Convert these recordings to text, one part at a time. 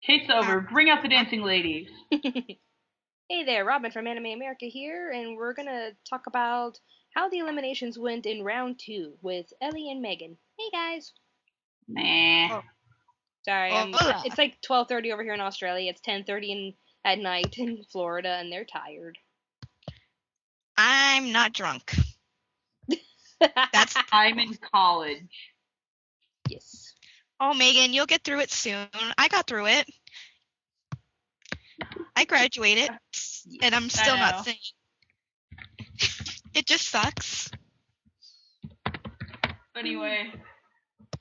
Case over. Bring out the dancing ladies. Hey there, Robin from Anime America here, and we're gonna talk about how the eliminations went in round two with Ellie and Megan. Hey guys. Nah. Oh, Sorry, hola. it's like 12:30 over here in Australia. It's 10:30 at night in Florida, and they're tired. I'm not drunk. That's I'm in college. Yes. oh, Megan, you'll get through it soon. I got through it. I graduated, and I'm still not know. singing. It just sucks. Anyway,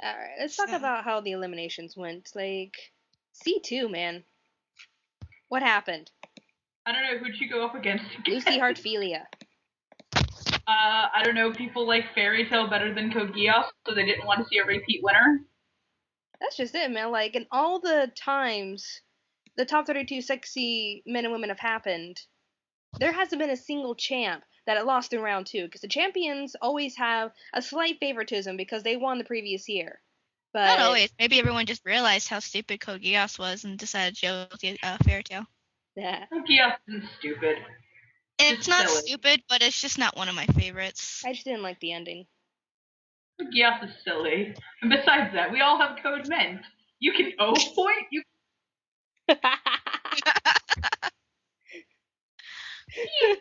All right, let's So, talk about how the eliminations went. Like C2, man. What happened? I don't know who'd you go up against. Lucy Hartfilia. I don't know. People like Fairy Tale better than Code Geass, so they didn't want to see a repeat winner. That's just it, man. Like, in all the times the top 32 sexy men and women have happened, there hasn't been a single champ that it lost in round two, because the champions always have a slight favoritism because they won the previous year. not But always. Maybe everyone just realized how stupid Code Geass was and decided to go with the Fairy Tale. yeah, Code Geass isn't stupid. It's Just not silly. stupid, but it's just not one of my favorites. I just didn't like the ending. Code Geass is silly. And besides that, we all have Code Ment. You can O point. You can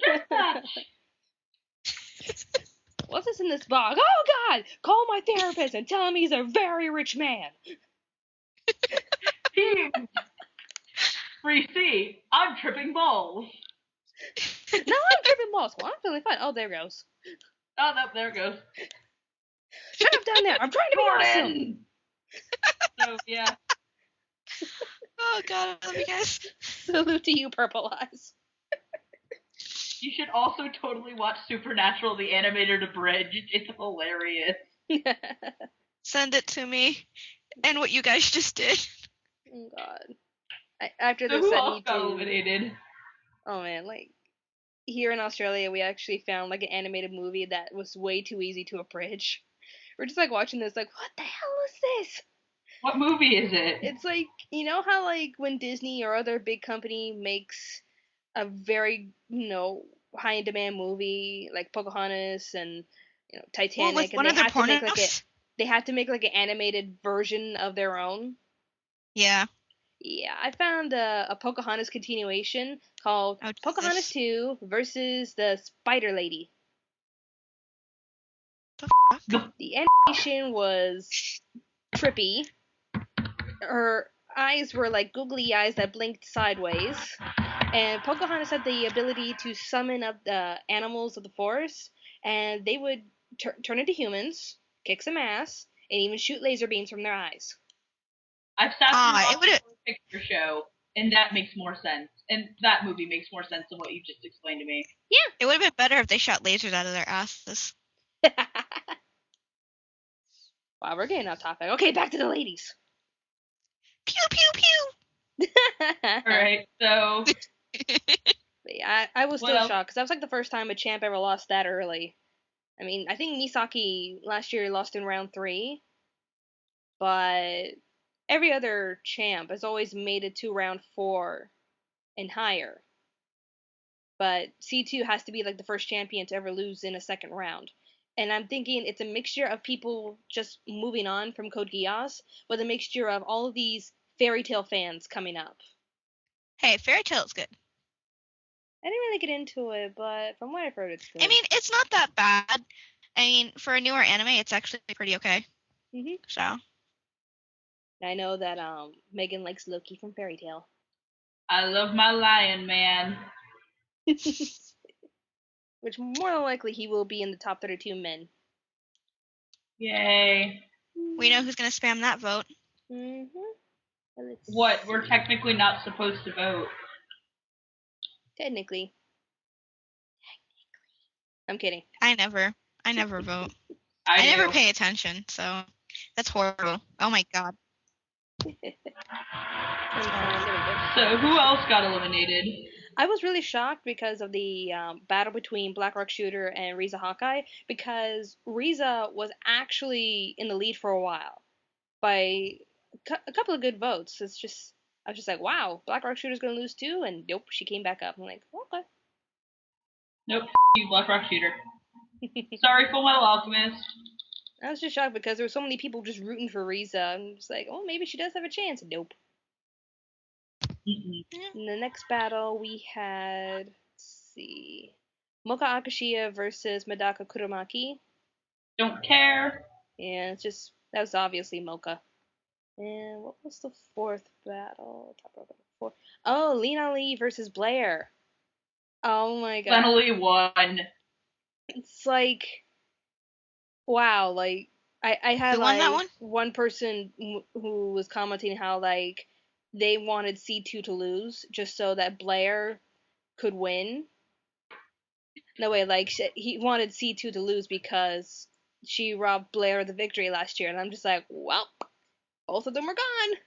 get that. What's this in this box? Oh God! Call my therapist and tell him he's a very rich man. Team 3C. I'm tripping balls. No, I'm tripping balls. Well, I'm feeling fine. Oh, there goes. Oh, no, there it goes. Shut up down there. I'm trying to be awesome. Jordan. So yeah, Oh God, I love you guys. Salute to you, Purple Eyes. you should also totally watch Supernatural, the animated abridged. It's hilarious. Send it to me. And what you guys just did. Oh God. After So this, who I else need got to. eliminated? Oh man, like here in Australia, we actually found like an animated movie that was way too easy to abridge. We're just like watching this, like, what the hell is this? What movie is it? It's like, you know how like when Disney or other big company makes a very, high in demand movie like Pocahontas and Well, with Titanic, and one they of their had to make like pornos. an animated version of their own. Yeah. Yeah, I found a Pocahontas continuation called Oh Pocahontas Jesus. 2 versus the Spider Lady. The fuck? The animation was trippy. Her eyes were like googly eyes that blinked sideways. And Pocahontas had the ability to summon up the animals of the forest, and they would turn into humans, kick some ass, and even shoot laser beams from their eyes. I've sat through It would watching have. a picture show, and that makes more sense. And that movie makes more sense than what you just explained to me. It would have been better if they shot lasers out of their asses. Wow, we're getting off topic. Okay, back to the ladies. Pew pew pew. Alright, so Yeah, I was what still else? shocked because that was like the first time a champ ever lost that early. I mean, I think Misaki last year lost in round three, but every other champ has always made it to round four and higher. But C2 has to be like the first champion to ever lose in a second round. And I'm thinking it's a mixture of people just moving on from Code Geass with a mixture of all of these fairy tale fans coming up. Hey, Fairy Tale is good. I didn't really get into it, but from what I've heard, it's good. I mean, it's not that bad. I mean, for a newer anime, it's actually pretty okay. So. I know that Megan likes Loki from Fairy Tale. I love my lion, man. Which more than likely he will be in the top 32 men. Yay. We know who's gonna spam that vote. What? We're technically not supposed to vote. Technically. I'm kidding. I never vote. I I never do. pay attention, so that's horrible. Oh my god. So who else got eliminated? I was really shocked because of the battle between Blackrock Shooter and Riza Hawkeye, because Riza was actually in the lead for a while by a couple of good votes. It's just I was just like, wow, Blackrock Shooter's gonna lose too, and nope, she came back up. I'm like, okay. Nope, you Blackrock Shooter. Sorry, Full Metal Alchemist. I was just shocked because there were so many people just rooting for Risa. I'm just like, oh, maybe she does have a chance. Nope. Mm-mm. In the next battle, we had, let's see, Mocha Akashiya versus Medaka Kuromaki. Don't care. And it's just, that was obviously Mocha. And what was the fourth battle? Top row battle four. Oh, Lena Lee versus Blair. Oh my god. Finally won. It's like, wow, like, I had Who won that like one? person who was commenting how like they wanted C2 to lose just so that Blair could win. No way, like he wanted C2 to lose because she robbed Blair of the victory last year, and I'm just like, well, both of them are gone.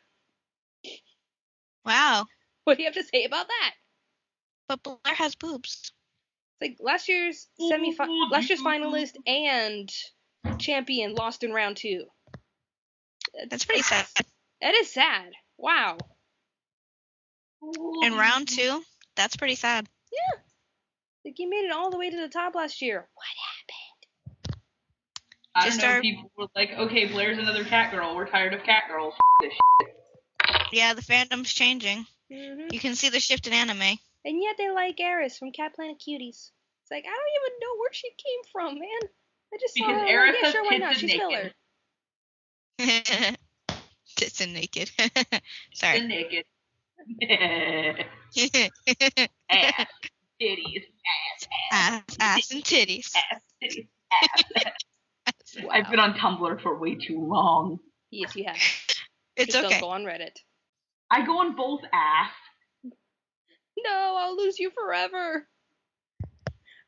Wow. What do you have to say about that? But Blair has boobs. It's like last year's finalist and champion lost in round 2. That's pretty sad. That is sad. Wow. In round 2, that's pretty sad. Yeah. Like he made it all the way to the top last year. What happened? I don't know. People were like, okay, Blair's another cat girl. We're tired of cat girls. This shit. Yeah, the fandom's changing. Mm-hmm. You can see the shift in anime. And yet they like Eris from Cat Planet Cuties. It's like, I don't even know where she came from, man. I just saw her. Eris like, yeah, sure, why not? She's filler. Tits and naked. Sorry. And naked. Ass, titties, ass and titties. Ass, titties, ass. Wow. I've been on Tumblr for way too long. Yes, you have. It's just okay. Don't go on Reddit. I go on both ass. No, I'll lose you forever.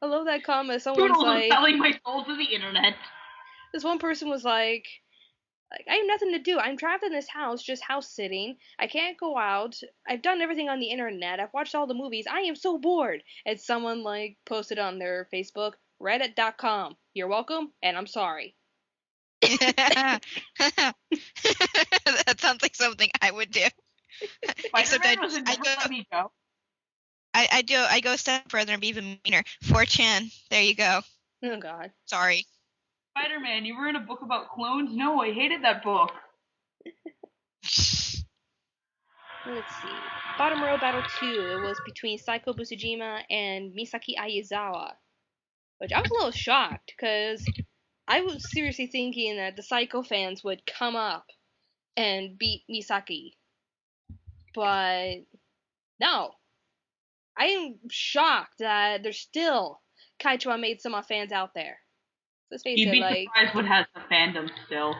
I love that comment. Someone's Toodles, like, I'm selling my soul to the internet. This one person was like, I have nothing to do. I'm trapped in this house, just house sitting. I can't go out. I've done everything on the internet. I've watched all the movies. I am so bored. And someone like posted on their Facebook, reddit.com. You're welcome, and I'm sorry. That sounds like something I would do. Except I go a step further and be even meaner. 4chan. There you go. Oh God. Sorry. Spider-Man, you were in a book about clones? No, I hated that book. Let's see. Bottom row battle 2. It was between Saiko Busujima and Misaki Aizawa. Which I was a little shocked, because I was seriously thinking that the Saiko fans would come up and beat Misaki. But no. I am shocked that there's still Kaichua Maid-sama fans out there. Let's face You'd it, be like, surprised what has the fandom still.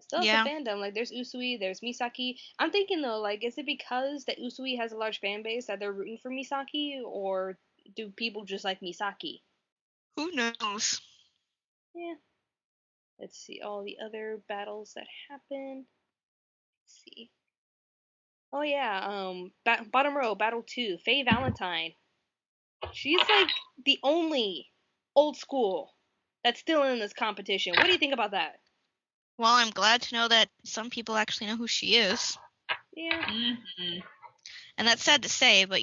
Still has the fandom. Like, there's Usui, there's Misaki. I'm thinking, though, like, is it because that Usui has a large fan base that they're rooting for Misaki, or do people just like Misaki? Who knows? Yeah. Let's see all the other battles that happen. Let's see. Oh, yeah, bottom row, battle 2, Faye Valentine. She's, like, the only old school that's still in this competition. What do you think about that? Well, I'm glad to know that some people actually know who she is. Yeah. Mm-hmm. And that's sad to say, but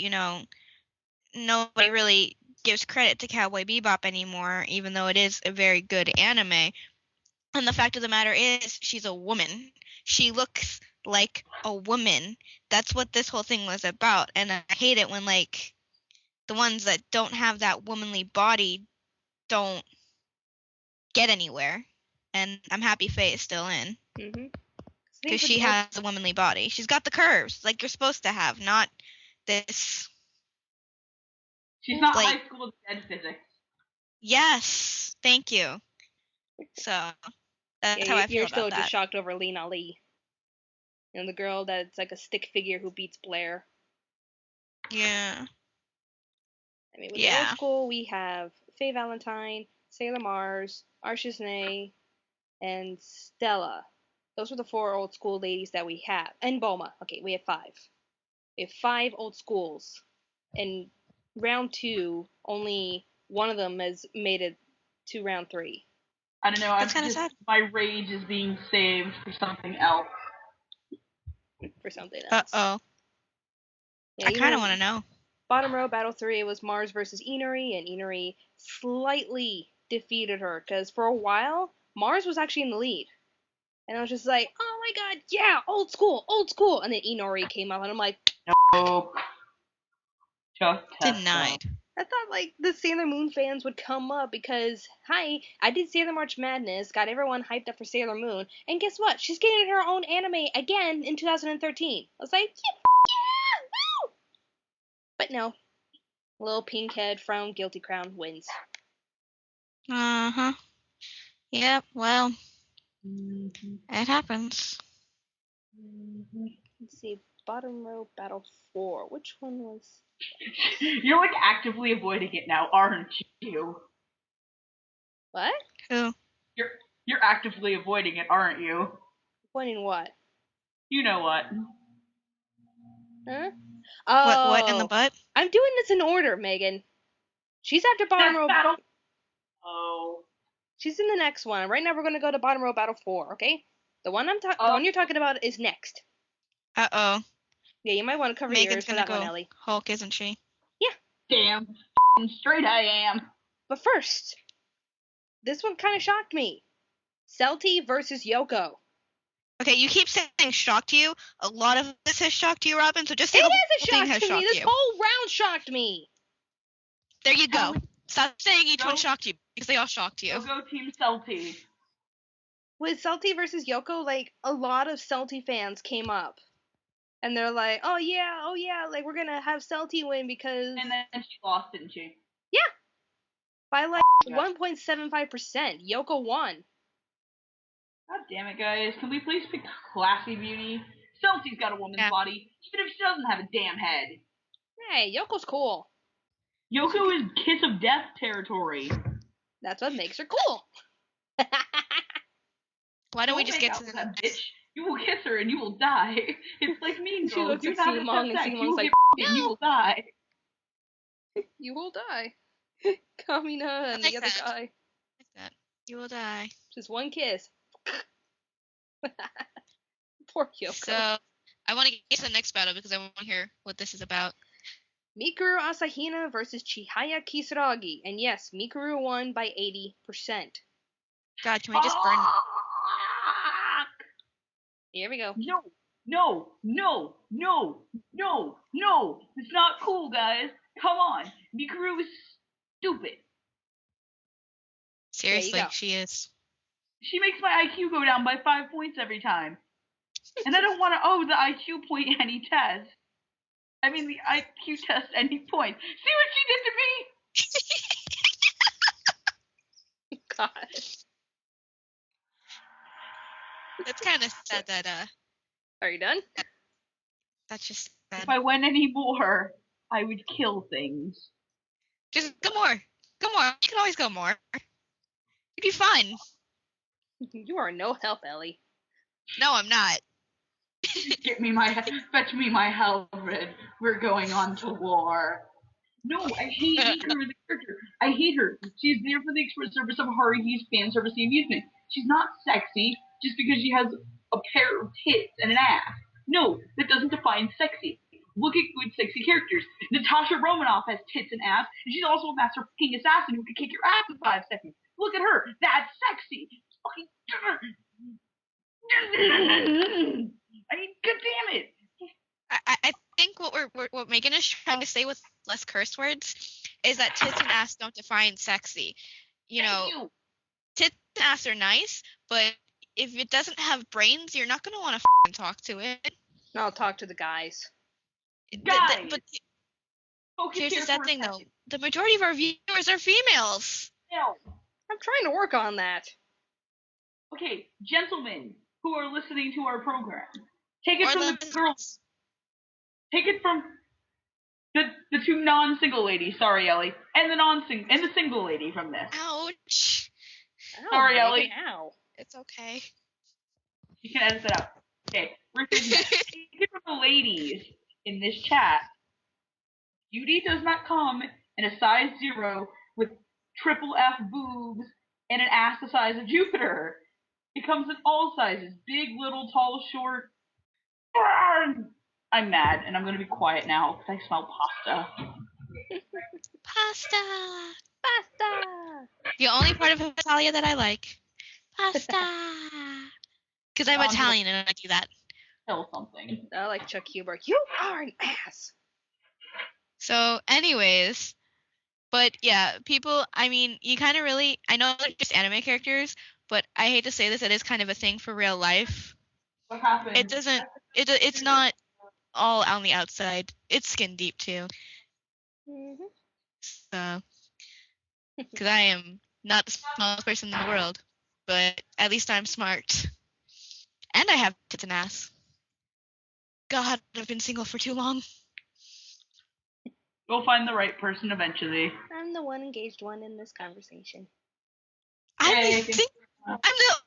nobody really gives credit to Cowboy Bebop anymore, even though it is a very good anime. And the fact of the matter is, she's a woman. She looks like a woman. That's what this whole thing was about. And I hate it when, like, the ones that don't have that womanly body don't get anywhere. And I'm happy Faye is still in. Because she has a womanly body. She's got the curves, like you're supposed to have, not this. She's not high school dead physics. Yes, thank you. So, that's how I feel about that. You're still just shocked over Lena Lee. And the girl that's like a stick figure who beats Blair. Yeah. I mean, with the old school, we have Faye Valentine, Sailor Mars, Archesne, and Stella. Those were the 4 old school ladies that we have. And Boma. Okay, we have 5. We have 5 old schools. In round 2, only one of them has made it to round 3. I don't know. That's kind of sad. My rage is being saved for something else. for something Uh else. oh. Yeah, I kind of want to know. Bottom row battle 3 was Mars versus Inari, and Inari slightly defeated her because for a while Mars was actually in the lead, and I was just like, oh my god, yeah, old school, and then Inari came out, and I'm like, Nope. Just Tessa. Denied. I thought like the Sailor Moon fans would come up because hi, I did Sailor March Madness, got everyone hyped up for Sailor Moon, and guess what? She's getting her own anime again in 2013. I was like, yeah, woo! But no, little pink head from Guilty Crown wins. Uh huh. Yep. Well, Mm-hmm. it happens. Let's see, bottom row battle 4. Which one was? You're like actively avoiding it now, aren't you? What? Who? You're actively avoiding it, aren't you? Pointing what? You know what? Huh? What in the Oh, butt? I'm doing this in order, Megan. She's after bottom Death row. battle. Oh. She's in the next one. Right now, we're gonna go to bottom row battle 4. Okay? The one the one you're talking about is next. Uh oh. Yeah, you might want to cover Megan's yours for gonna that one, go Ellie. Hulk, isn't she? Yeah. Damn. Straight I am. But first, this one kind of shocked me. Celti versus Yoko. Okay, you keep saying shocked you. A lot of this has shocked you, Robin. So just say It the whole is a thing shock has to me. shocked This you. whole round shocked me. There you go. Stop saying each Go. one shocked you because they all shocked you. Go Team Celti. With Celti versus Yoko, like a lot of Celti fans came up. And they're like, oh yeah, like we're gonna have Celti win because And then she lost, didn't she? yeah, by like Yeah. 1.75%, Yoko won. God damn it, guys. Can we please pick Classy Beauty? Celti's got a woman's Yeah. body, even if she doesn't have a damn head. Hey, Yoko's cool. Yoko is Kiss of Death territory. That's what makes her cool. Why don't we just make get out to with the that bitch? You will kiss her and you will die. It's like Mean She Girls. looks Do at not Simong, accept and sex. You Simong's will like, get and you no, will die. you will die. Kamina and like the other that. guy. Like that. You will die. Just one kiss. Poor Yoko. So I want to get to the next battle because I want to hear what this is about. Mikuru Asahina versus Chihaya Kisaragi. And yes, Mikuru won by 80%. God, can we just burn? Here we go. No. It's not cool, guys. Come on. Mikuru is stupid. Seriously, go. she is. She makes my IQ go down by 5 points every time. And I don't want to owe the IQ point any test. I mean, the IQ test any point. See what she did to me? God. It's kind of sad that Are you done? that's just sad. If I went any more, I would kill things. Just go more. Go more. You can always go more. You'd be fine. You are no help, Ellie. No, I'm not. Fetch me my halberd. We're going on to war. No, I hate Mikuru as a character. I hate her. She's there for the express service of Haruhi's fan service amusement. She's not sexy just because she has a pair of tits and an ass. No, that doesn't define sexy. Look at good sexy characters. Natasha Romanoff has tits and ass, and she's also a master fucking assassin who can kick your ass in 5 seconds. Look at her. That's sexy. Fucking. I mean, god damn it. I think what Megan is trying to say with less curse words is that tits and ass don't define sexy. You know, tits and ass are nice, but if it doesn't have brains, you're not gonna want to talk to it. I'll talk to the guys. Guys. But Focus here's here the for sad a thing, though. second. The majority of our viewers are females. No. I'm trying to work on that. Okay, gentlemen who are listening to our program, take it Or from the girls. Take it from the two non-single ladies. Sorry, Ellie, and the single lady from this. Ouch. Ow, Sorry, Megan, Ellie. Ow. It's okay. You can edit it out. Okay, we're taking that. Take it from the ladies in this chat. Beauty does not come in a size 0 with triple F boobs and an ass the size of Jupiter. It comes in all sizes: big, little, tall, short. I'm mad, and I'm gonna be quiet now because I smell pasta. Pasta. Pasta! The only part of Italia that I like. Pasta. Because I'm Italian and I do that. Kill something. I like Chuck Huber. You are an ass! So, anyways, but yeah, people, I mean, you kind of really, I know they're just anime characters, but I hate to say this, it is kind of a thing for real life. What happened? It doesn't, it's not all on the outside. It's skin deep too. Mm-hmm. So, because I am not the smallest person in the world, but at least I'm smart. And I have tits and ass. God, I've been single for too long. You'll find the right person eventually. I'm the one engaged one in this conversation. I'm Yay. the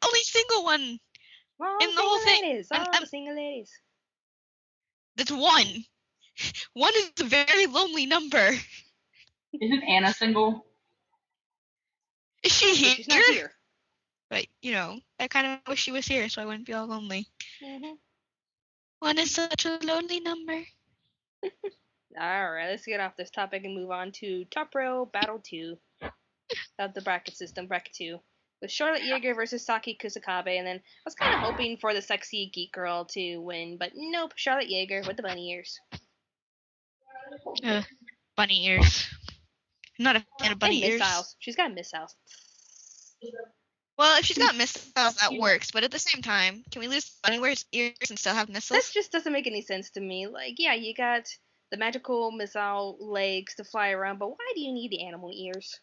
only single one All in the the whole single thing. ladies. All the single ladies. That's one. One is a very lonely number. Isn't Anna single? Is she here? She's not here. But, you know, I kind of wish she was here so I wouldn't be all lonely. Mm-hmm. One is such a lonely number. Alright, let's get off this topic and move on to Top Row Battle 2. Of the bracket system, bracket 2. With Charlotte Yeager versus Saki Kusakabe, and then I was kind of hoping for the sexy geek girl to win, but nope, Charlotte Yeager with the bunny ears. Bunny ears. I'm not a fan of bunny and ears. missiles. She's got missiles. Well, if she's got missiles, that works. But at the same time, can we lose bunny ears and still have missiles? That just doesn't make any sense to me. Like, yeah, you got the magical missile legs to fly around, but why do you need the animal ears?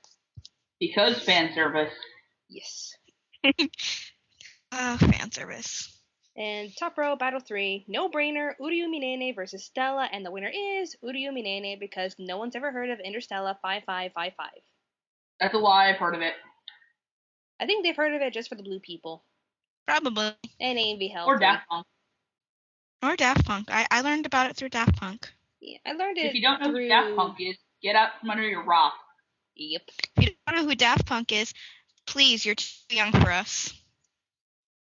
Because fan service. Yes. Fan service. And Top Row Battle 3, no brainer, Uryu Minene versus Stella, and the winner is Uryu Minene because no one's ever heard of Interstella 5555. That's a lie, I've heard of it. I think they've heard of it just for the blue people. Probably. And AMV Hell. Or Daft Punk. Or Daft Punk. I learned about it through Daft Punk. Yeah, I learned it If you don't know through... who Daft Punk is, get out from under your rock. Yep. If you don't know who Daft Punk is, please, you're too young for us.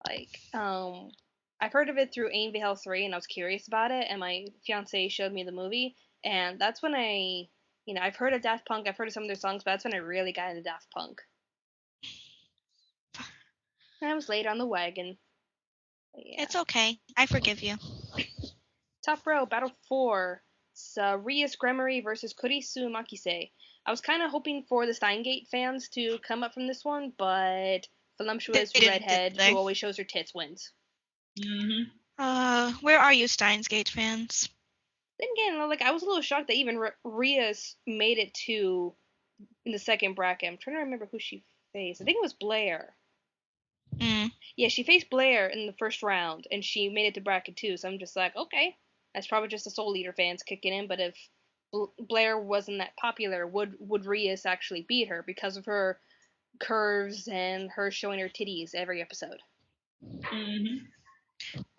Like, I've heard of it through AMV Hell 3, and I was curious about it, and my fiance showed me the movie, and that's when I've heard of Daft Punk, I've heard of some of their songs, but that's when I really got into Daft Punk. And I was late on the wagon. Yeah. It's okay. I forgive you. Top Row, Battle 4. It's Rias Gremory versus Kurisu Makise. I was kind of hoping for the Steingate fans to come up from this one, but voluptuous redhead who always shows her tits wins. Mm-hmm. Where are you, Steins Gate fans? Then again, like, I was a little shocked that even Rias made it to in the second bracket. I'm trying to remember who she faced. I think it was Blair. Yeah, she faced Blair in the first round, and she made it to bracket 2, so I'm just like, okay, that's probably just the Soul Eater fans kicking in, but if Blair wasn't that popular, would Rias actually beat her because of her curves and her showing her titties every episode? Mm-hmm.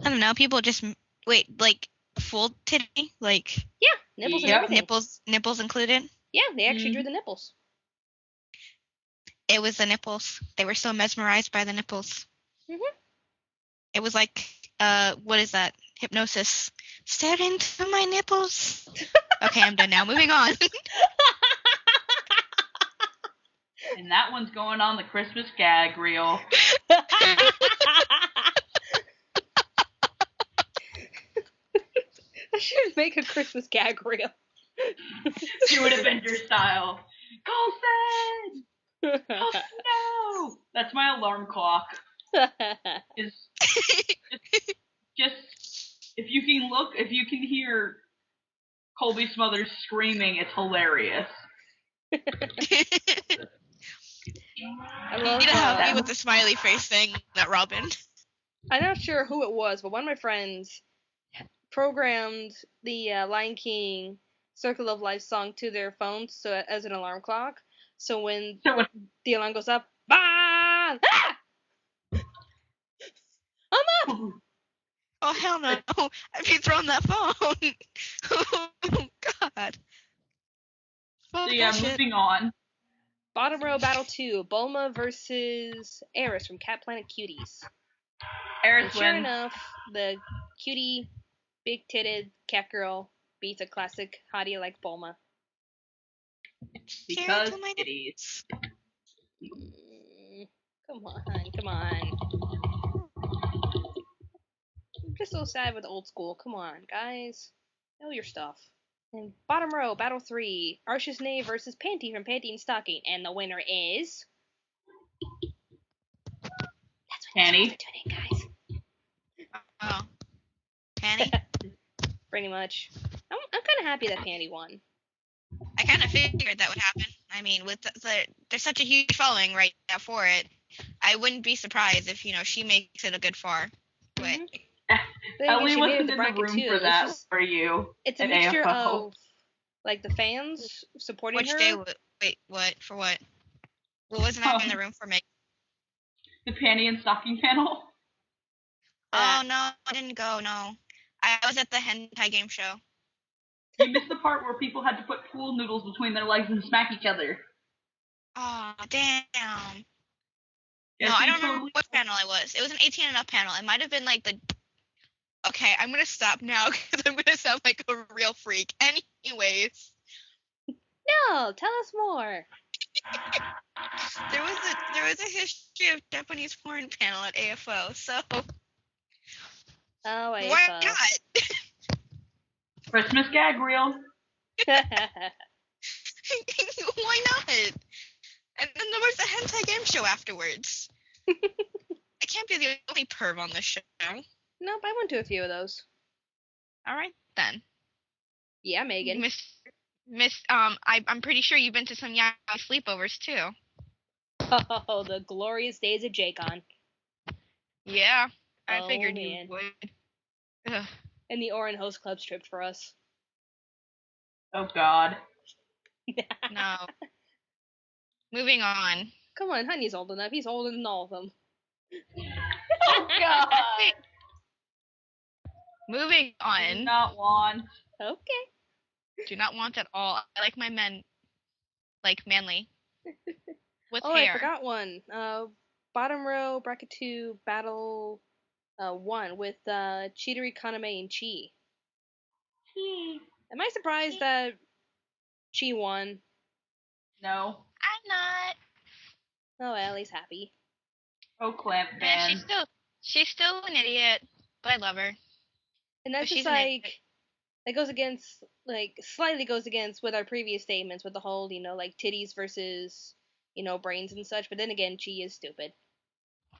I don't know, people just, wait, like, full titty? Like... Yeah, nipples and everything. Nipples included? Yeah, they actually drew the nipples. It was the nipples. They were so mesmerized by the nipples. It was like, what is that? Hypnosis. Stare into my nipples. Okay, I'm done now. Moving on. And that one's going on the Christmas gag reel. I should make a Christmas gag reel. Do it Avengers style. Coulson! Oh no! That's my alarm clock. Just if you can hear Colby Smothers screaming, it's hilarious. You need to help me with the smiley face thing, that Robin. I'm not sure who it was, but one of my friends programmed the Lion King Circle of Life song to their phones so as an alarm clock. So when the alarm goes up, bah! Ah! I'm up! Oh, hell no. Have you thrown that phone? Oh, God. So yeah, moving on. Bottom Row Battle 2, Bulma versus Eris from Cat Planet Cuties. Eris Sure enough, the cutie big-titted cat girl beats a classic hottie like Bulma. Because Terrible, my titties. Come on. I'm just so sad with old school. Come on, guys. Know your stuff. And bottom row, battle 3. Arceus Knave versus Panty from Panty and Stocking. And the winner is... That's what Panty. you're supposed to tune in, guys. Oh. Panty? Pretty much. I'm kind of happy that Panty won. I kind of figured that would happen. I mean, with there's such a huge following right now for it. I wouldn't be surprised if, she makes it a good far. But Then Ellie she made wasn't the in the bracket room too. for that. For you? It's a at mixture AFO. of like the fans supporting which her. day? Wait, what? For what? What wasn't I in the room for me? The Panty and Stocking panel. Oh no, I didn't go. No, I was at the hentai game show. You missed the part where people had to put pool noodles between their legs and smack each other. Oh damn. Yes, No, I you don't remember totally- what panel it was. It was an 18 and up panel. It might have been like the. Okay, I'm gonna stop now because I'm gonna sound like a real freak. Anyways, No, tell us more. there was a history of Japanese porn panel at AFO, so Oh, why not? Christmas gag reel. Why not? And then there was the hentai game show afterwards. I can't be the only perv on this show. Nope, I went to a few of those. All right then. Yeah, Megan. I'm pretty sure you've been to some yaoi sleepovers too. Oh, the glorious days of JCon. Yeah, I Oh, figured man. you would. Ugh. And the Orin Host Club stripped for us. Oh God. No. Moving on. Come on, Honey's old enough. He's older than all of them. Oh God. Moving Do on. not want. Okay. Do not want at all. I like my men, like manly, with Oh, hair. I forgot one. Bottom row, bracket 2, battle 1 with Chidori, Kaname, and Chi. Am I surprised that Chi won? No. I'm not. Oh, well, he's happy. Oh, Clamp Yeah, fan. she's still an idiot, but I love her. And that's But she's just an like, idiot. that goes against, like, slightly goes against with our previous statements with the whole, like, titties versus, brains and such. But then again, Chi is stupid.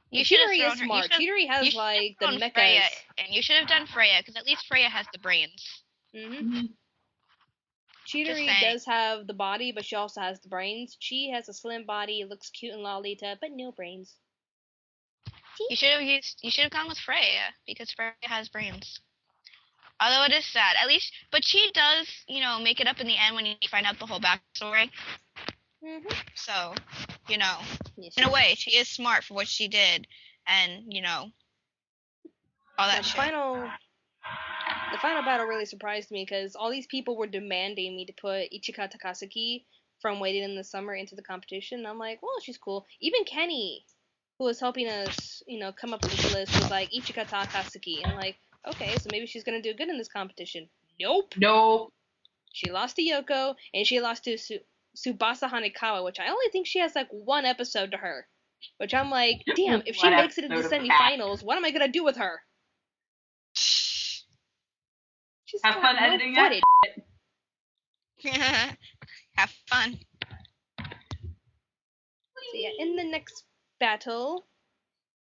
You should have Chidori thrown is her. smart. Chidori has, like, the mechas. Freya, and you should have done Freya, because at least Freya has the brains. Mm-hmm. Chidori saying. does have the body, but she also has the brains. Chi has a slim body, looks cute and Lolita, but no brains. You should have gone with Freya, because Freya has brains. Although it is sad, at least, but she does, make it up in the end when you find out the whole backstory. Mm-hmm. So, Yes, in a way, she is smart for what she did, and all that shit. The final battle really surprised me because all these people were demanding me to put Ichika Takasuki from Waiting in the Summer into the competition. And I'm like, well, she's cool. Even Kenny, who was helping us, come up with this list, was like Ichika Takasuki. And I'm like, okay, so maybe she's gonna do good in this competition. Nope. She lost to Yoko, and she lost to Tsubasa Hanekawa, which I only think she has like one episode to her. Which I'm like, damn, if she makes it into the semifinals, what am I gonna do with her? She's Have fun editing that. Have fun. So yeah, in the next battle,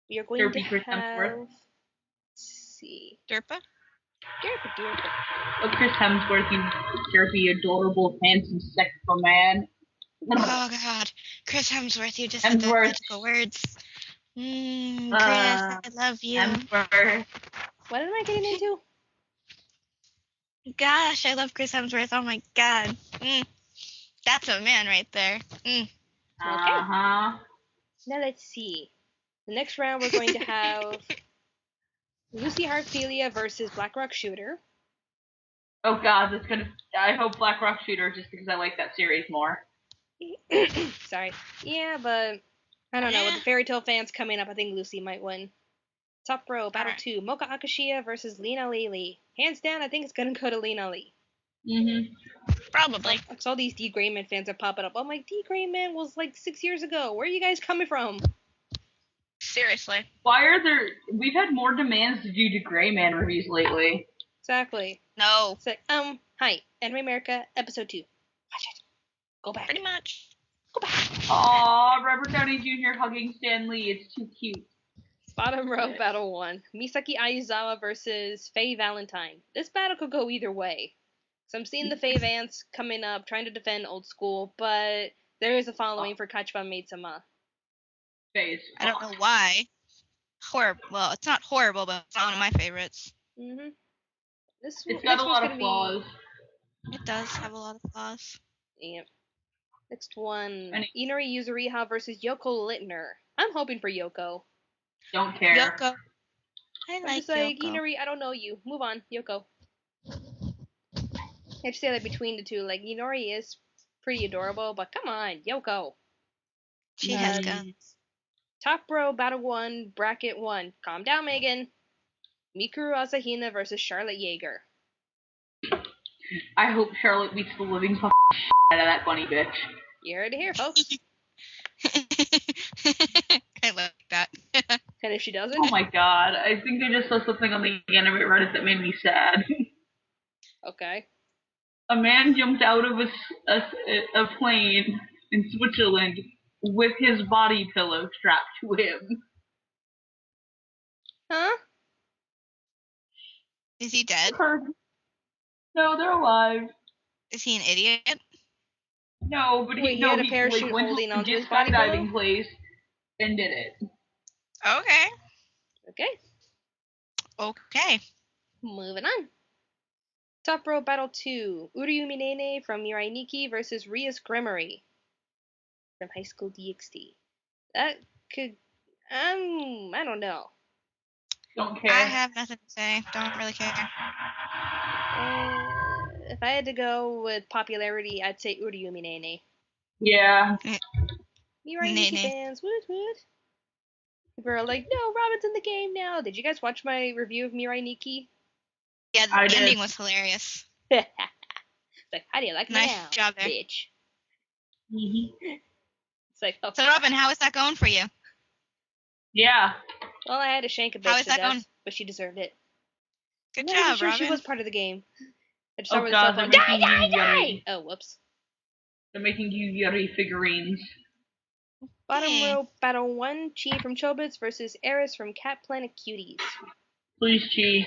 we are going to have... Let's see. Derpa? Derpa. Oh, Chris Hemsworth, you derpy, adorable, handsome, sexual man. Oh God, Chris Hemsworth, you just said the magical words. Chris, I love you. Hemsworth. What am I getting into? Gosh, I love Chris Hemsworth. Oh my God. That's a man right there. Okay. Uh-huh. Now let's see. The next round we're going to have Lucy Heartfilia versus Black Rock Shooter. Oh God, I hope Black Rock Shooter just because I like that series more. Sorry. Yeah, but I don't know. With the Fairy Tail fans coming up, I think Lucy might win. Top row, battle 2, Mocha Akashiya versus Lena Lely. hands down, I think it's gonna go to Lena Ali. Mm-hmm. Probably. Because all these D. Grayman fans are popping up. I'm like, D. Grayman was like 6 years ago. Where are you guys coming from? Seriously. Why are there? We've had more demands to do Gray Man reviews lately. Exactly. No. It's like, hi, Anime America, episode 2. Watch it. Go back. Pretty much. Go back. Aw, Robert Downey Jr. hugging Stan Lee. It's too cute. Bottom row battle 1. Misaki Aizawa versus Faye Valentine. This battle could go either way. So I'm seeing the Faye Vance coming up, trying to defend old school, but there is a following for Kachba Maid-sama. Face. I don't know why. Horrible. Well, it's not horrible, but it's not one of my favorites. Mm-hmm. It's got a lot of flaws. It does have a lot of flaws. Yep. Next one. And Inori Yuzuriha versus Yoko Littner. I'm hoping for Yoko. don't care. Yoko. I I'm like just like, Yoko. Inori, I don't know you. Move on, Yoko. I just say that between the two. Like, Inori is pretty adorable, but come on, Yoko. She has guns. Top row, battle 1, bracket 1. Calm down, Megan. Mikuru Asahina versus Charlotte Yeager. I hope Charlotte beats the living fucking shit out of that bunny bitch. You heard it here, folks. I like that. And if she doesn't, Oh my god, I think I just saw something on the anime Reddit that made me sad. okay. A man jumped out of a plane in Switzerland with his body pillow strapped to him. Huh? Is he dead? No, they're alive. Is he an idiot? No, but Wait, he had a parachute went holding to onto a his body skydiving pillow? place and did it. Okay. Okay. Okay. Moving on. Top row battle 2. Urayumi Nene from Mirai Nikki versus Rias Gremory from High School DxD. That could, I don't know. Don't care. I have nothing to say. Don't really care. If I had to go with popularity, I'd say Urayumi Nene. Yeah. Mirai Nikki fans, woot woot. People are like, no, Robin's in the game now. Did you guys watch my review of Mirai Nikki? Yeah, I the ending did. was hilarious. It's like, how do you like me Nice now, job there. bitch? Mm-hmm. It's like, oh, So, Robin, how is that going for you? Yeah. well, I had to shank a How bitch is to that death, going? but she deserved it. Good I'm not even job, sure Robin. she was part of the game. I just Oh saw her god, going, they're die, making die, you die! Yuri. Oh, whoops. They're making you Yuri figurines. Bottom row, battle 1, Chi from Chobits versus Eris from Cat Planet Cuties. Please, Chi.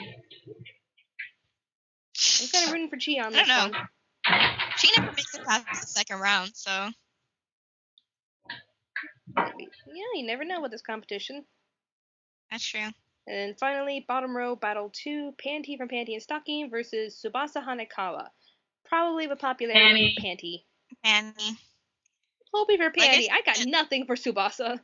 I'm kind of rooting for Chi on I don't this know. one. She never makes it past the second round, so. Maybe. Yeah, you never know with this competition. That's true. And finally, bottom row, battle 2, Panty from Panty and Stocking versus Tsubasa Hanekawa. Probably with popularity, Panty. Panty. Hoping for Panty. Like I got nothing for Tsubasa.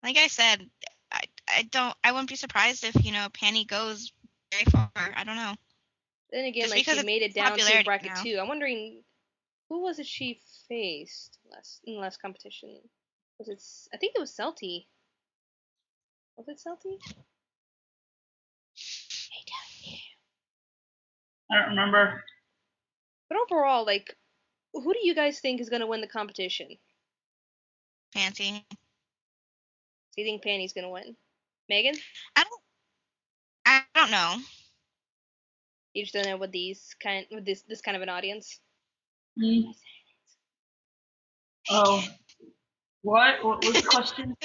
Like I said, I wouldn't be surprised if, Panty goes very far. I don't know. Then again, Just like, because she it's made it down to popularity bracket now. 2. I'm wondering, who was it she faced in the last competition? Was it? I think it was Celti. Was it Celti? I don't know. I don't remember. But overall, like, who do you guys think is gonna win the competition? Panty. So you think Panty's gonna win? Megan? I don't know. You just don't know with this kind of an audience. Mm. Oh. What? What was the question?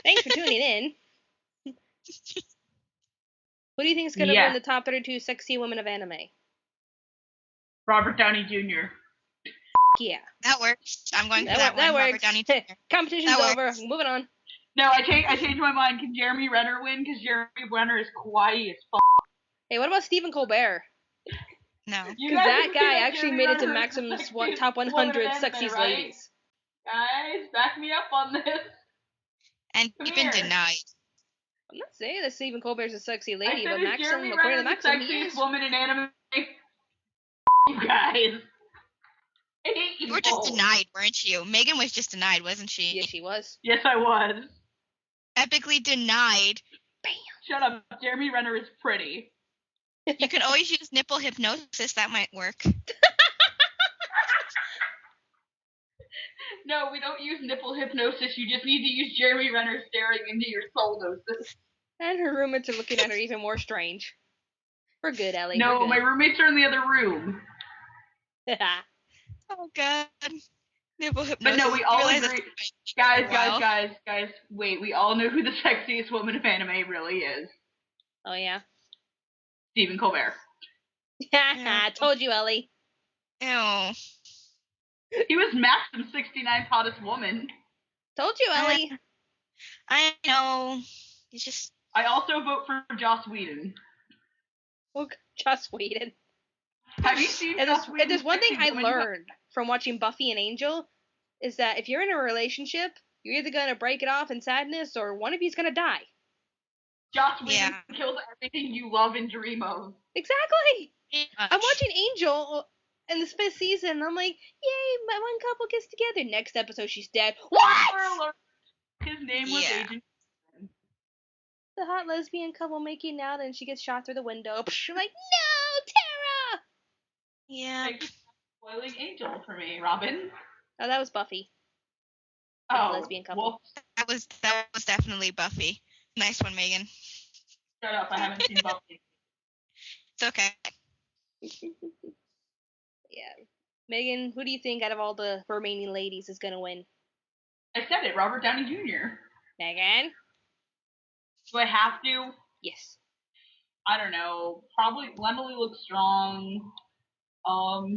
Thanks for tuning in. Who do you think is gonna win the top 32 sexy women of anime? Robert Downey Jr. Yeah. That works. I'm going for that one. That Robert works. Downey Jr. Competition's over. Moving on. No, I changed my mind. Can Jeremy Renner win? Because Jeremy Renner is kawaii as fuck. Hey, what about Stephen Colbert? No. Because that guy actually made it to Maxim's top 100 sexiest right? ladies. Guys, back me up on this. And you've been denied. I'm not saying that Stephen Colbert's a sexy lady, but Maxim, Maxim, according to Maxim, he sexiest is. woman in anime. You guys. I hate You were just denied, weren't you? Megan was just denied, wasn't she? Yes, she was. Yes, I was. Epically denied. Bam. Shut up. Jeremy Renner is pretty. You can always use nipple hypnosis. That might work. No, we don't use nipple hypnosis. You just need to use Jeremy Renner staring into your soul gnosis. And her roommates are looking at her even more strange. We're good, Ellie. No, We're good. my roommates are in the other room. Oh god. Nipple hypnosis. But no, we all realize agree. that's- Guys, wait, we all know who the sexiest woman of anime really is. Oh, yeah? Stephen Colbert. I told you, Ellie. Ew. He was Maxim's 69th hottest woman. Told you, Ellie. I know. He's just. I also vote for Joss Whedon. Oh, Joss Whedon. Have you seen And Joss Whedon's there's one thing I Woman? learned from watching Buffy and Angel is that if you're in a relationship, you're either gonna break it off in sadness or one of you's gonna die. Joss Whedon kills everything you love and dream of. Exactly. I'm watching Angel in this 5th season, and I'm like, yay, my one couple gets together. Next episode, she's dead. What? His name was Agent. The hot lesbian couple making out, and she gets shot through the window. I'm like, no, Tara! Yeah. Spoiling Angel for me, Robin. Oh, that was Buffy. Oh, lesbian couple. Well, That was definitely Buffy. Nice one, Megan. Shut up, I haven't seen Buffy. It's okay. Yeah. Megan, who do you think out of all the remaining ladies is gonna win? I said it, Robert Downey Jr. Megan? Do I have to? Yes. I don't know. Probably Emily looks strong. Oh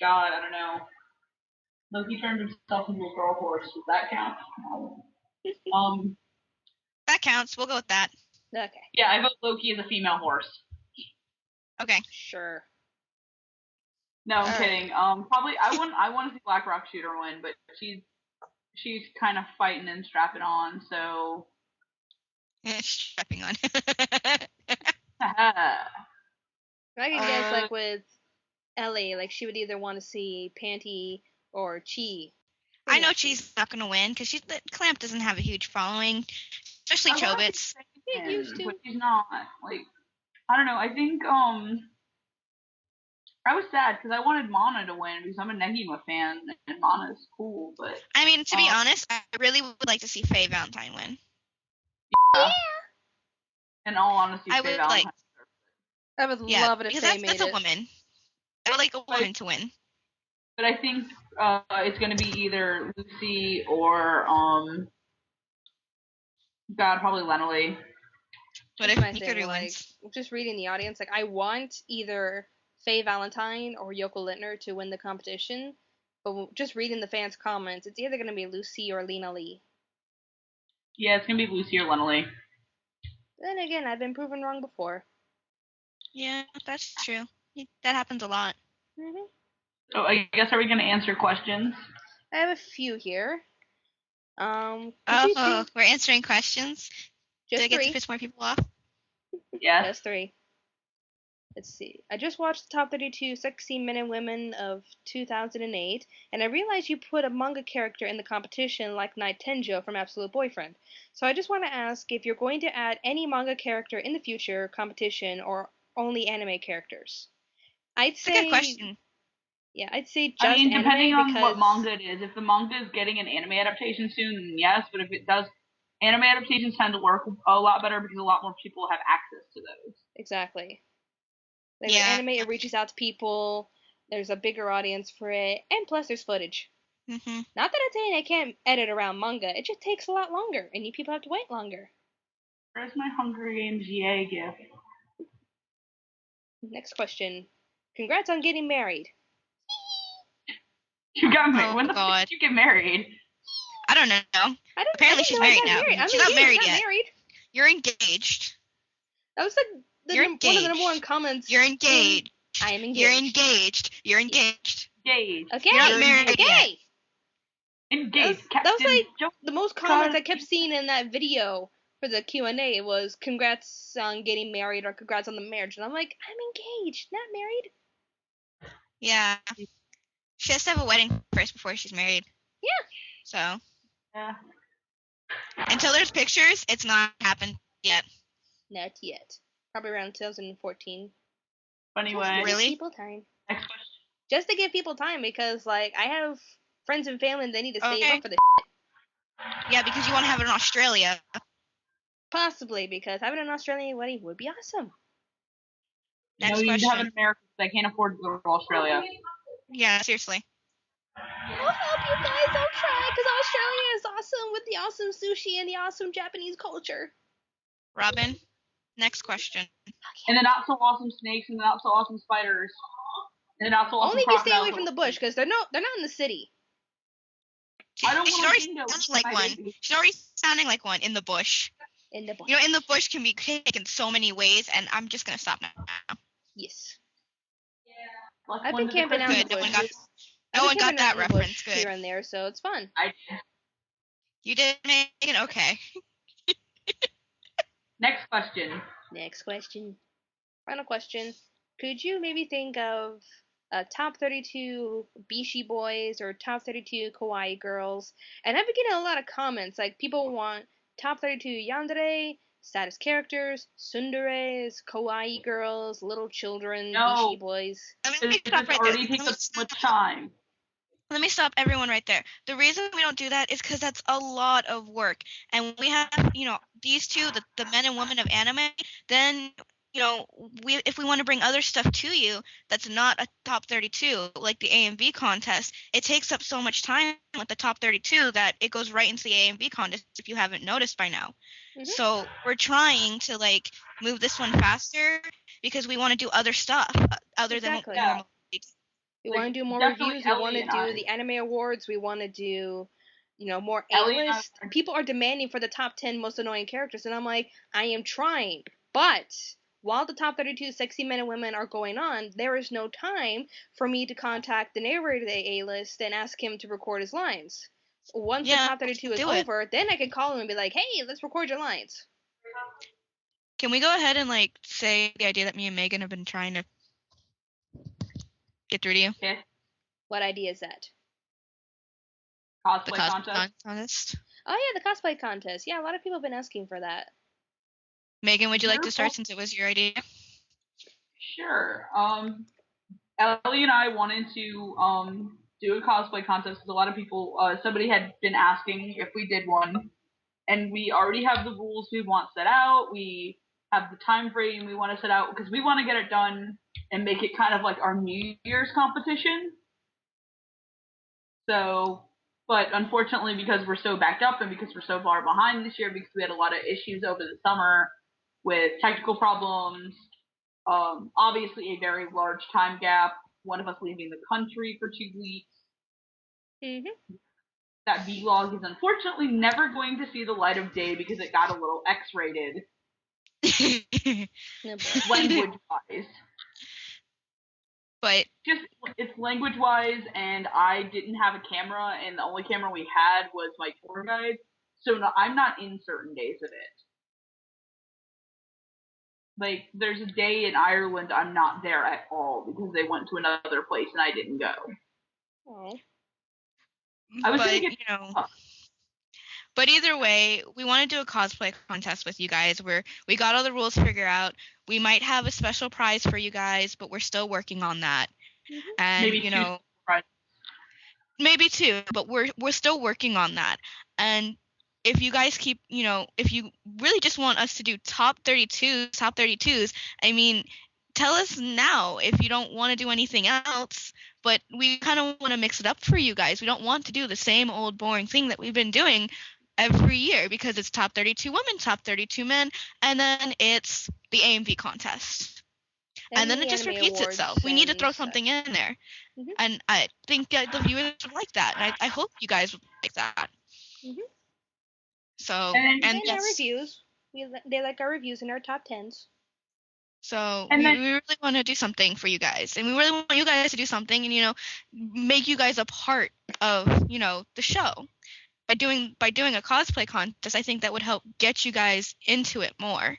god, I don't know. Loki turned himself into a girl horse. Does that count? No. That counts. We'll go with that. Okay. Yeah, I vote Loki as a female horse. Okay. Sure. No, I'm kidding. Probably I want to see Black Rock Shooter win, but she's kind of fighting and strapping on, so. Strapping on. I can guess, like, with Ellie, like, she would either want to see Panty or Chi. I know Chi's not going to win, because Clamp doesn't have a huge following, especially Chobits. It used to. But she's not. Like, I don't know. I think, I was sad because I wanted Mana to win because I'm a Negima fan and Mana's cool, but. I mean, to be honest, I really would like to see Faye Valentine win. Yeah. In all honesty, I Faye would Valentine. like. I would love it if they made that's a woman. I would like a woman to win. But I think it's going to be either Lucy or God, probably Lenely. What if Hikaru like, wins? just reading the audience, like, I want either Faye Valentine or Yoko Littner to win the competition, but just reading the fans' comments, it's either going to be Lucy or Lena Lee. Yeah, it's going to be Lucy or Lenely. Then again, I've been proven wrong before. Yeah, that's true. That happens a lot. Mm-hmm. So I guess are we going to answer questions? I have a few here. We're answering questions. Just Do I get 3. to piss more people off? Yes. Just 3. Let's see. I just watched the top 32 sexy men and women of 2008, and I realized you put a manga character in the competition like Night Tenjo from Absolute Boyfriend. So I just want to ask if you're going to add any manga character in the future competition or only anime characters. I'd say. That's a good question. Yeah, I'd say just depending anime on what manga it is. If the manga is getting an anime adaptation soon, then yes. But if it does, anime adaptations tend to work a lot better because a lot more people have access to those. Exactly. Like with anime, it reaches out to people. There's a bigger audience for it, and plus there's footage. Mm-hmm. Not that I'm saying I can't edit around manga. It just takes a lot longer, and you people have to wait longer. Where's my Hunger Games GA gift? Next question. Congrats on getting married. You got married. When the fuck did you get married? I don't know. Apparently she's married now. She's not married yet. You're engaged. That was one of the number one comments. You're engaged. I am engaged. You're engaged. You're engaged. Engaged. Okay. You're not married yet. Engaged. That was like the most comments I kept seeing in that video for the Q&A was congrats on getting married or congrats on the marriage. And I'm like, I'm engaged, not married. Yeah. She has to have a wedding first before she's married. Yeah. So. Yeah. Until there's pictures, it's not happened yet. Not yet. Probably around 2014. Anyway, Just to Really? give people time. next question. Just to give people time, because like I have friends and family that need to save Okay. up for this. Yeah, because you want to have it in Australia. Possibly because having an Australian wedding would be awesome. Next No, you need to have question. an American because I can't afford to go to Australia. Yeah, seriously. I'll help you guys. I'll try, because Australia is awesome with the awesome sushi and the awesome Japanese culture. Robin, next question. And the not so awesome snakes and the not so awesome spiders. And the not so awesome Only if you stay crocodiles. away from the bush, because they're not in the city. I don't She's want already a dingo. sounding like one. She's already sounding like one in the bush. In the bush. You know, in the bush can be taken so many ways, and I'm just gonna stop now. Yes. Like I've one been to the camping out in Good. the No one bush. got. No one got that reference. Good. Here and there, so it's fun. I You did, Megan. Okay. Next question. Next question. Final question. Could you maybe think of top 32 Bishi boys or top 32 kawaii girls? And I've been getting a lot of comments. Like, people want top 32 yandere, status characters, tsunderes, kawaii girls, little children, No. Bishi boys. Let This me stop right already there. takes up so much time. Let me stop everyone right there. The reason we don't do that is because that's a lot of work. And when we have, you know, these two, the men and women of anime, then, you know, if we want to bring other stuff to you that's not a top 32, like the AMV contest, it takes up so much time with the top 32 that it goes right into the AMV contest if you haven't noticed by now. Mhm. So we're trying to, like, move this one faster because we want to do other stuff other than what we Exactly. normally do. We Like, want to do more definitely reviews. We want to Ellie and do I. the anime awards. We want to do, more Ellie and I A-list. People are demanding for the top 10 most annoying characters, and I'm like, I am trying. But while the top 32 sexy men and women are going on, there is no time for me to contact the narrator of the A-list and ask him to record his lines. Once the top 32 is do it. over, then I can call him and be like, hey, let's record your lines. Can we go ahead and, like, say the idea that me and Megan have been trying to get through to you? Okay. What idea is that? The Cosplay contest. contest. Oh, yeah, the cosplay contest. Yeah, a lot of people have been asking for that. Megan, would you like to start Wonderful. since it was your idea? Sure. Ellie and I wanted to do a cosplay contest because a lot of people, somebody had been asking if we did one, and we already have the rules we want set out. We have the time frame we want to set out because we want to get it done and make it kind of like our New Year's competition. So, but unfortunately, because we're so backed up and because we're so far behind this year, because we had a lot of issues over the summer with technical problems, obviously a very large time gap, one of us leaving the country for 2 weeks. Mm-hmm. That vlog is unfortunately never going to see the light of day because it got a little X-rated Oh, boy. language-wise. But Just it's language-wise, and I didn't have a camera, and the only camera we had was my tour guide, so no, I'm not in certain days of it. Like, there's a day in Ireland I'm not there at all because they went to another place and I didn't go. Oh. I was gonna but get you know, but either way, we want to do a cosplay contest with you guys where we got all the rules figured out. We might have a special prize for you guys, but we're still working on that. Mm-hmm. And maybe you two know, surprises. maybe two, but we're still working on that. And if you guys keep, you know, if you really just want us to do top 32s, I mean, tell us now if you don't want to do anything else. But we kind of want to mix it up for you guys. We don't want to do the same old boring thing that we've been doing every year because it's top 32 women, top 32 men, and then it's the AMV contest. And then the it just anime repeats awards itself. We need to and throw such. something in there. Mhm. And I think the viewers would like that. And I hope you guys would like that. Mhm. So, And and our that's, reviews. They like our reviews and our top 10s. so And we then really want to do something for you guys. And we really want you guys to do something and, you know, make you guys a part of, you know, the show. By doing a cosplay contest, I think that would help get you guys into it more.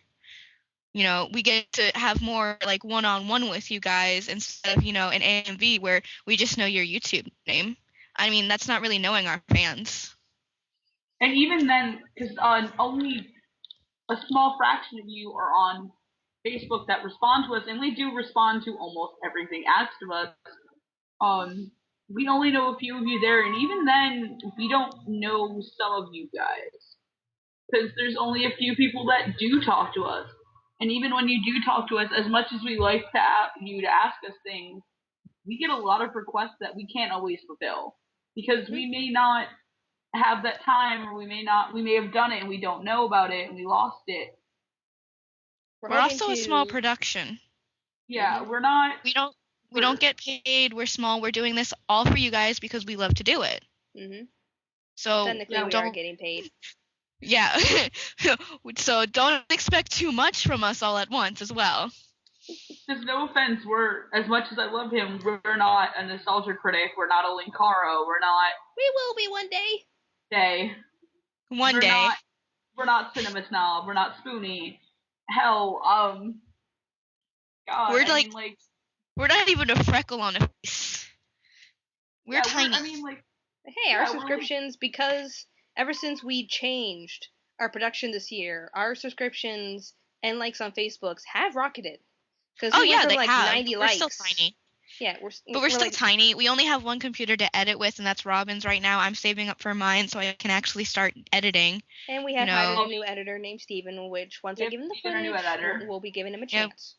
You know, we get to have more like one-on-one with you guys instead of, you know, an AMV where we just know your YouTube name. I mean, that's not really knowing our fans. and even then, because only a small fraction of you are on Facebook that respond to us, and we do respond to almost everything asked of us. We only know a few of you there, and even then, we don't know some of you guys. Because there's only a few people that do talk to us. And even when you do talk to us, as much as we like you to ask us things, we get a lot of requests that we can't always fulfill. Because we may not have that time, or we may have done it and we don't know about it and we lost it. We're also a small production. Yeah, we're not. We don't get paid. We're small. We're doing this all for you guys because we love to do it. So technically, we are getting paid. Yeah. So don't expect too much from us all at once as well. Just no offense, as much as I love him, we're not a nostalgia critic. We're not a Linkaro. We're not. We will be one day. One day. We're not Cinema Snob. We're not Spoony. Hell, God, we're not even a freckle on a face. We're tiny. Hey, our subscriptions, because ever since we changed our production this year, our subscriptions and likes on Facebooks have rocketed. Oh yeah, they have. 90 likes. We're still tiny. Yeah, we're still tiny. We only have one computer to edit with, and that's Robin's right now. I'm saving up for mine so I can actually start editing. And we have hired a new editor named Steven, which once I give him the footage, we'll be giving him a chance.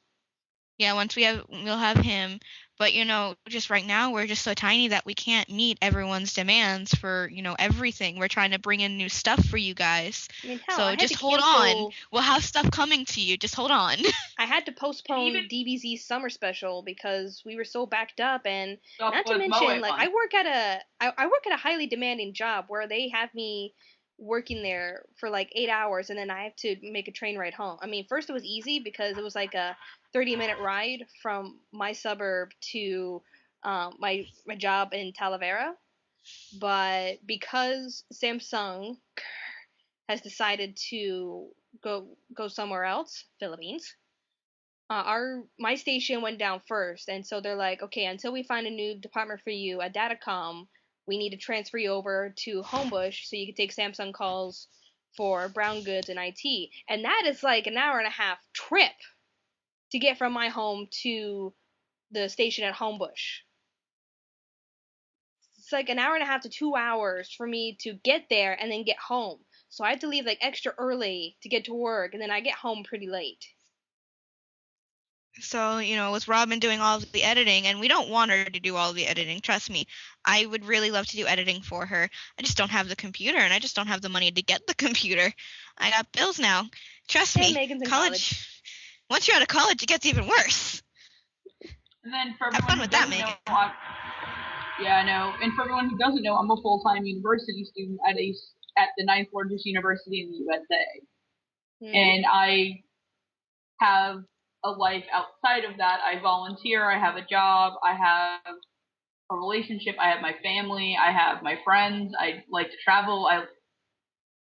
Yeah, we'll have him. But just right now we're just so tiny that we can't meet everyone's demands for, everything. We're trying to bring in new stuff for you guys. So just hold on. We'll have stuff coming to you. Just hold on. I had to postpone DBZ's summer special because we were so backed up, and not to mention, I work at a highly demanding job where they have me working there for 8 hours, and then I have to make a train ride home. I mean, first it was easy because it was a 30-minute ride from my suburb to my job in Talavera. But because Samsung has decided to go somewhere else, Philippines, my station went down first, and so they're like, okay, until we find a new department for you at Datacom, we need to transfer you over to Homebush so you can take Samsung calls for brown goods and IT. And that is an hour and a half trip to get from my home to the station at Homebush. It's an hour and a half to 2 hours for me to get there and then get home. So I have to leave extra early to get to work, and then I get home pretty late. So, with Robin doing all of the editing, and we don't want her to do all of the editing, trust me. I would really love to do editing for her. I just don't have the computer, and I just don't have the money to get the computer. I got bills now. Trust me. Megan's in college. Once you're out of college, it gets even worse. And then for have fun with that, Megan. Yeah, I know. And for everyone who doesn't know, I'm a full-time university student at the 9th largest university in the USA. And I have a life outside of that. I volunteer, I have a job, I have a relationship, I have my family, I have my friends, I like to travel.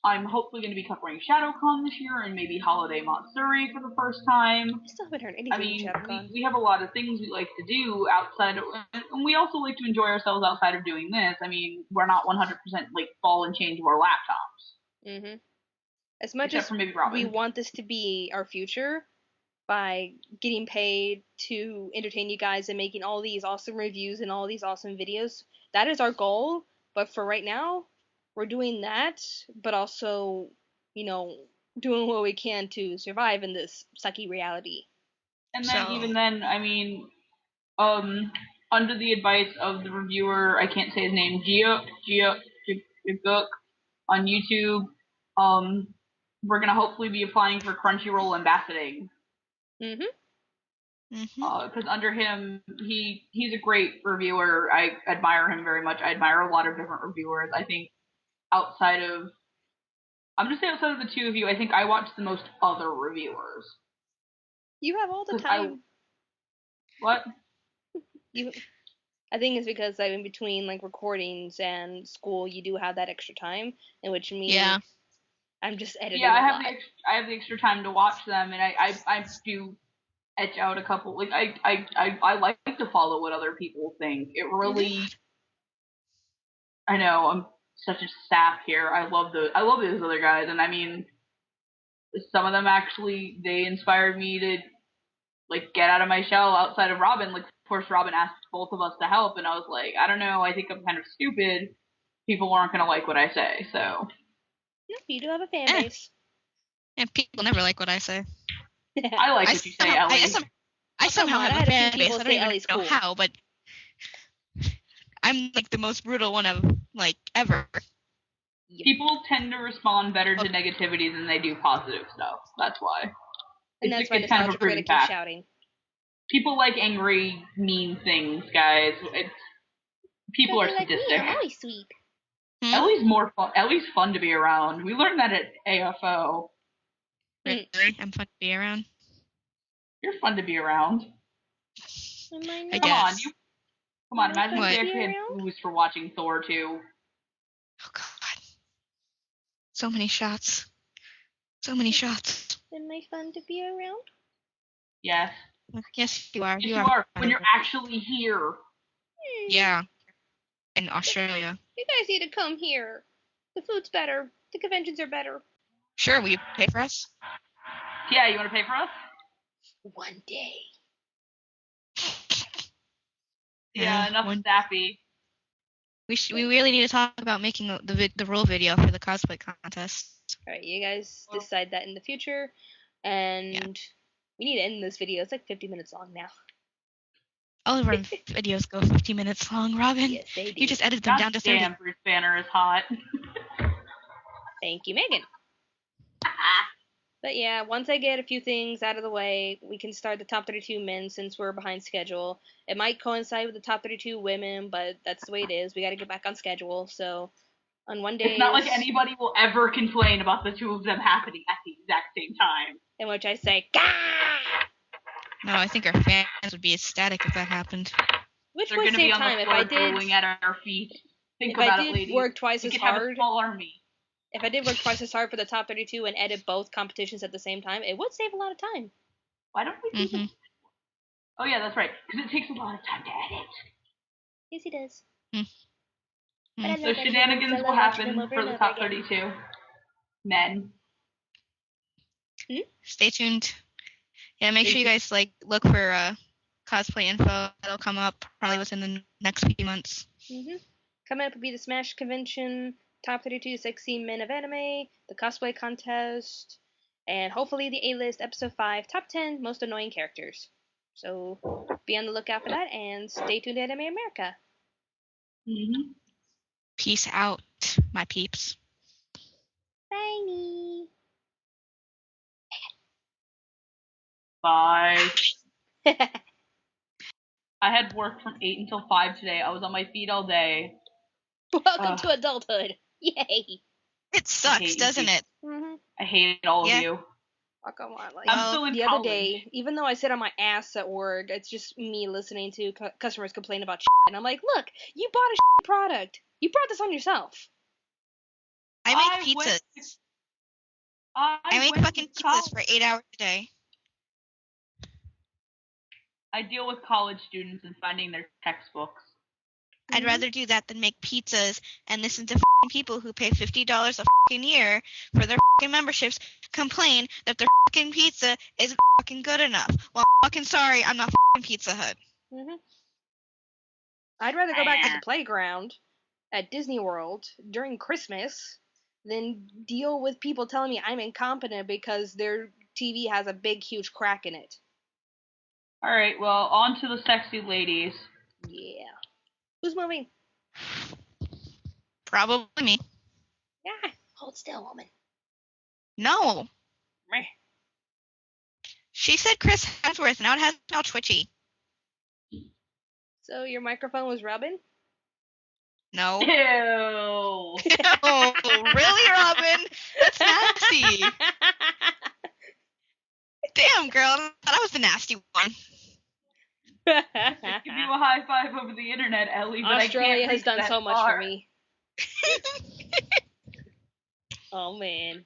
I'm hopefully going to be covering ShadowCon this year and maybe Holiday Matsuri for the first time. I still haven't heard anything about ShadowCon. We have a lot of things we like to do outside of, and we also like to enjoy ourselves outside of doing this. I mean, we're not 100% ball and chain to our laptops. As much as we want this to be our future, by getting paid to entertain you guys and making all these awesome reviews and all these awesome videos, that is our goal. But for right now, we're doing that, but also, doing what we can to survive in this sucky reality. And then, even then, I mean, under the advice of the reviewer, I can't say his name, Jiguk on YouTube, we're gonna hopefully be applying for Crunchyroll ambassading. Because under him, he's a great reviewer. I admire him very much. I admire a lot of different reviewers. I think outside of the two of you, I think I watch the most other reviewers. You have all the time. What? I think it's because in between recordings and school, you do have that extra time, in which means I'm just editing. Yeah, I have the extra time to watch them, and I do etch out a couple. I like to follow what other people think. It really. I know I'm such a sap here. I love those other guys, and I mean, some of them actually, they inspired me to, like, get out of my shell outside of Robin. Like, of course, Robin asked both of us to help, and I was like, I don't know, I think I'm kind of stupid. People aren't going to like what I say, so. Yep, you do have a fan Eh. base. And people never like what I say. I like what you say, Ellie. I somehow on, have I a had a few fan base. people I don't say even Ellie's know cool. how, but I'm like the most brutal one of like ever. People tend to respond better to negativity than they do positive stuff. That's why. And that's why It's kind of a we're gonna proven keep fact. shouting. People like angry, mean things, guys. People are Like me, sadistic. I'm always sweet. Ellie's more fun. Ellie's fun to be around. We learned that at AFO. Really? I'm fun to be around. You're fun to be around. I Come on, guess. come on. Imagine What? if they actually had booze for watching Thor 2. Oh God. So many shots. So many shots. Am I fun to be around? Yes. Yes, you are. Yes, you are. When you're actually here. Yeah. In Australia. You guys need to come here. The food's better. The conventions are better. Sure, will you pay for us? Yeah, you want to pay for us? One day. Yeah, enough sappy. We really need to talk about making the rule video for the cosplay contest. Alright, you guys decide that in the future. And we need to end this video. It's like 50 minutes long now. All of our videos go 50 minutes long, Robin. Yes, they do. You just edited them down to 30. Damn, Bruce Banner is hot. Thank you, Megan. But yeah, once I get a few things out of the way, we can start the top 32 men since we're behind schedule. It might coincide with the top 32 women, but that's the way it is. We got to get back on schedule. So on one day, it's not like anybody will ever complain about the two of them happening at the exact same time. In which I say, Gah! No, I think our fans would be ecstatic if that happened. Which They're would going to save be on time the if floor I did. drooling at our feet. Think If about I it, did ladies. work twice we as could have a hard. small army. If I did work twice as hard for the top 32 and edit both competitions at the same time, it would save a lot of time. Why don't we do that? Oh yeah, that's right. Because it takes a lot of time to edit. Yes, it does. So shenanigans will happen for the top 32 men. Stay tuned. Yeah, make sure you guys look for cosplay info. That'll come up probably within the next few months. Coming up will be the Smash Convention, Top 32 Sexy Men of Anime, the Cosplay Contest, and hopefully the A-List Episode 5 Top 10 Most Annoying Characters. So be on the lookout for that, and stay tuned to Anime America. Peace out, my peeps. Bye. Bye. I had work from 8 until 5 today. I was on my feet all day. Welcome to adulthood. Yay. It sucks, doesn't it? I hate all of you. Oh, come on. I'm still in the college. other day, even though I sit on my ass at work, it's just me listening to customers complain about shit. And I'm like, look, you bought a shit product. You brought this on yourself. I make pizzas. I make fucking pizzas for 8 hours a day. I deal with college students and finding their textbooks. I'd rather do that than make pizzas and listen to people who pay $50 a year for their memberships complain that their pizza isn't good enough. Well, I'm sorry, I'm not Pizza Hut. I'd rather go back to the playground at Disney World during Christmas than deal with people telling me I'm incompetent because their TV has a big, huge crack in it. Alright, well, on to the sexy ladies. Yeah. Who's moving? Probably me. Yeah, hold still, woman. No. Meh. She said Chris Hemsworth, now it has now twitchy. So your microphone was rubbing? No. Ew. Oh, really, Robin? That's nasty. Damn, girl. I thought I was the nasty one. Give you a high five over the internet, Ellie, but Australia I can't has done that so much far. for me. Oh, man.